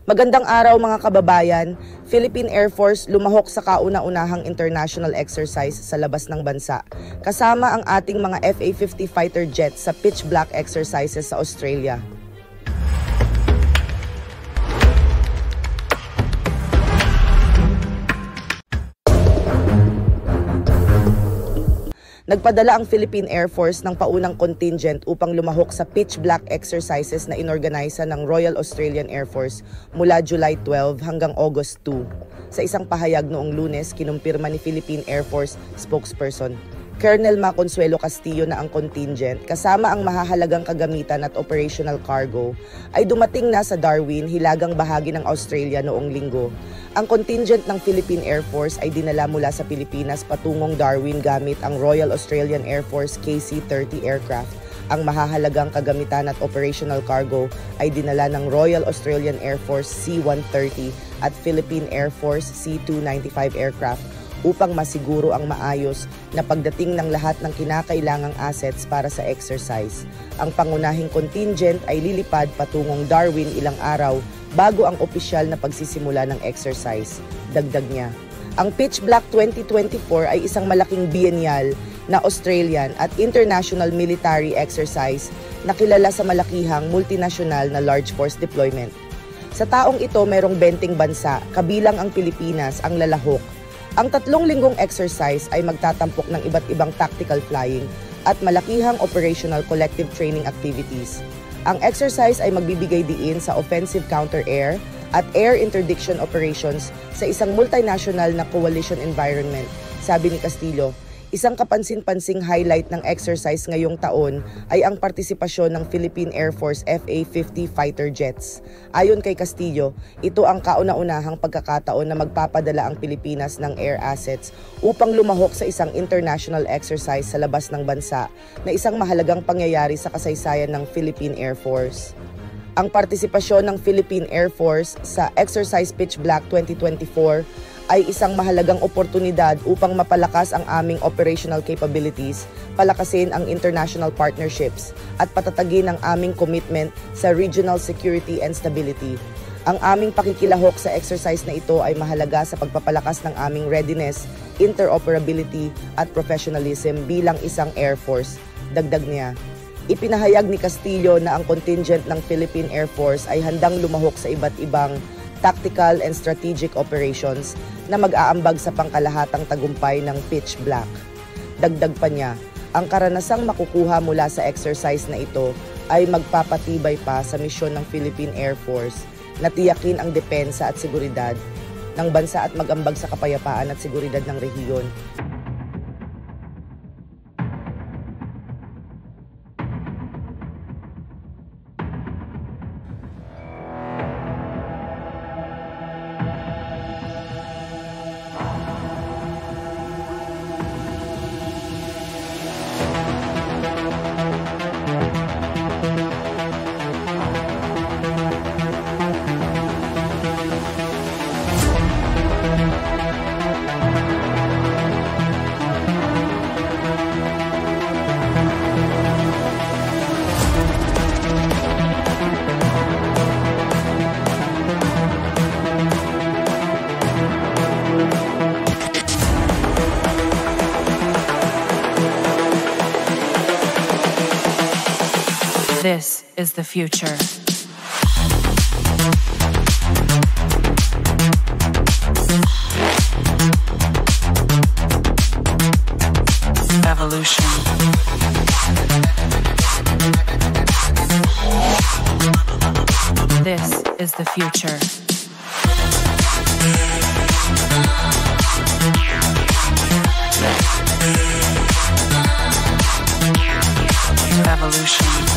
Magandang araw mga kababayan. Philippine Air Force lumahok sa kauna-unahang international exercise sa labas ng bansa. Kasama ang ating mga FA-50 fighter jets sa pitch black exercises sa Australia. Nagpadala ang Philippine Air Force ng paunang contingent upang lumahok sa pitch black exercises na inorganisa ng Royal Australian Air Force mula July 12 hanggang August 2. Sa isang pahayag noong Lunes, kinumpirma ni Philippine Air Force spokesperson Colonel Consuelo Castillo na ang contingent, kasama ang mahahalagang kagamitan at operational cargo, ay dumating na sa Darwin, hilagang bahagi ng Australia noong Linggo. Ang contingent ng Philippine Air Force ay dinala mula sa Pilipinas patungong Darwin gamit ang Royal Australian Air Force KC-30 aircraft. Ang mahahalagang kagamitan at operational cargo ay dinala ng Royal Australian Air Force C-130 at Philippine Air Force C-295 aircraft upang masiguro ang maayos na pagdating ng lahat ng kinakailangang assets para sa exercise. Ang pangunahing contingent ay lilipad patungong Darwin ilang araw bago ang opisyal na pagsisimula ng exercise. Dagdag niya, ang Pitch Black 2024 ay isang malaking biennial na Australian at international military exercise na kilala sa malakihang multinational na large force deployment. Sa taong ito, merong 20 bansa, kabilang ang Pilipinas, ang lalahok. Ang 3 linggong exercise ay magtatampok ng iba't ibang tactical flying at malakihang operational collective training activities. Ang exercise ay magbibigay diin sa offensive counter-air at air interdiction operations sa isang multinational na coalition environment, sabi ni Castillo. Isang kapansin-pansing highlight ng exercise ngayong taon ay ang partisipasyon ng Philippine Air Force FA-50 fighter jets. Ayon kay Castillo, ito ang kauna-unahang pagkakataon na magpapadala ang Pilipinas ng air assets upang lumahok sa isang international exercise sa labas ng bansa na isang mahalagang pangyayari sa kasaysayan ng Philippine Air Force. Ang partisipasyon ng Philippine Air Force sa Exercise Pitch Black 2024 ay isang mahalagang oportunidad upang mapalakas ang aming operational capabilities, palakasin ang international partnerships, at patatagin ang aming commitment sa regional security and stability. Ang aming pakikilahok sa exercise na ito ay mahalaga sa pagpapalakas ng aming readiness, interoperability, at professionalism bilang isang Air Force. Dagdag niya, ipinahayag ni Castillo na ang contingent ng Philippine Air Force ay handang lumahok sa iba't ibang tactical and strategic operations na mag-aambag sa pangkalahatang tagumpay ng Pitch Black. Dagdag pa niya, ang karanasang makukuha mula sa exercise na ito ay magpapatibay pa sa misyon ng Philippine Air Force na tiyakin ang depensa at seguridad ng bansa at mag-ambag sa kapayapaan at seguridad ng rehiyon. This is the future. Evolution. This is the future. Evolution.